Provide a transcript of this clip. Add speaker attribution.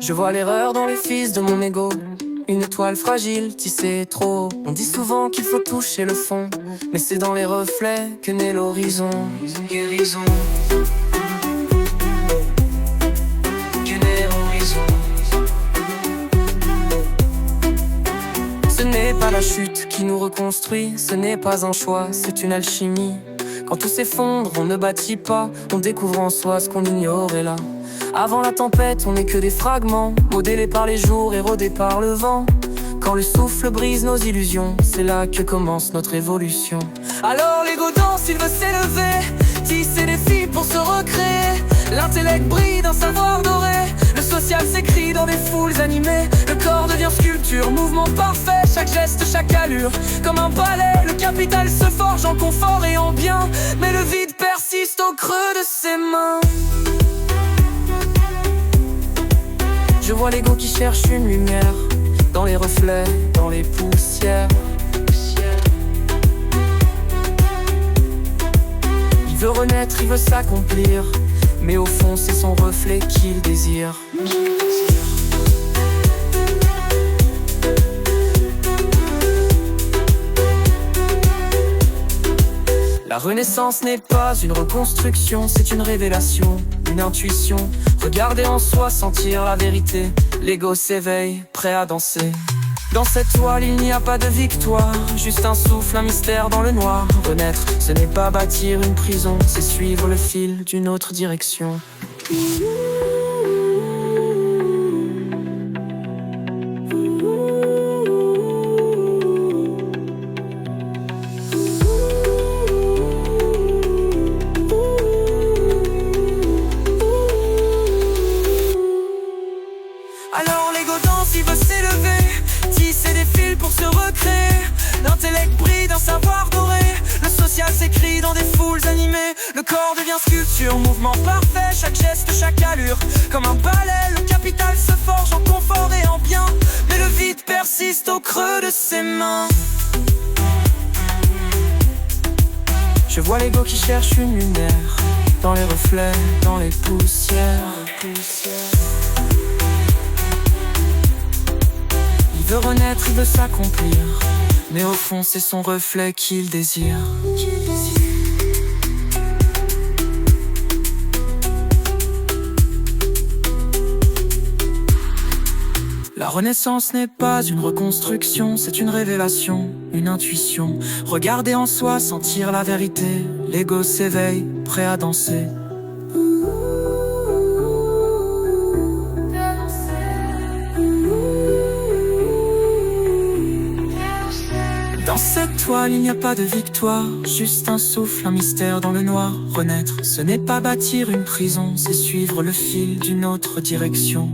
Speaker 1: Je vois l'erreur dans les fils de mon ego. Une toile fragile, tissée trop. On dit souvent qu'il faut toucher le fond, mais c'est dans les reflets que naît l'horizon. Guérison. Que naît l'horizon. Ce n'est pas la chute qui nous reconstruit, ce n'est pas un choix, c'est une alchimie. Quand tout s'effondre, on ne bâtit pas, on découvre en soi ce qu'on ignorait là. Avant la tempête, on n'est que des fragments, modélés par les jours, érodés par le vent. Quand le souffle brise nos illusions, c'est là que commence notre évolution. Alors l'ego danse, il veut s'élever, tisser des fils pour se recréer. L'intellect brille d'un savoir doré, le social s'écrit dans des foules animées. Le corps devient sculpture, mouvement parfait, chaque geste, chaque allure. Comme un ballet, le capital se forge en confort et en bien. Mais le vide persiste au creux de ses mains. Je vois l'ego qui cherche une lumière, dans les reflets, dans les poussières. Il veut renaître, il veut s'accomplir, mais au fond c'est son reflet qu'il désire. La renaissance n'est pas une reconstruction, c'est une révélation, une intuition. Regarder en soi, sentir la vérité. L'ego s'éveille, prêt à danser. Dans cette toile, il n'y a pas de victoire, juste un souffle, un mystère dans le noir. Renaître, ce n'est pas bâtir une prison, c'est suivre le fil d'une autre direction. Alors l'ego danse, il veut s'élever, tisser des fils pour se recréer. L'intellect brille d'un savoir doré, le social s'écrit dans des foules animées. Le corps devient sculpture, mouvement parfait, chaque geste, chaque allure. Comme un ballet, le capital se forge en confort et en bien. Mais le vide persiste au creux de ses mains. Je vois l'ego qui cherche une lumière, dans les reflets, dans les poussières. Il veut renaître, il veut s'accomplir, mais au fond c'est son reflet qu'il désire. La renaissance n'est pas une reconstruction, c'est une révélation, une intuition. Regarder en soi, sentir la vérité. L'ego s'éveille, prêt à danser. Dans cette toile, il n'y a pas de victoire, juste un souffle, un mystère dans le noir. Renaître, ce n'est pas bâtir une prison, c'est suivre le fil d'une autre direction.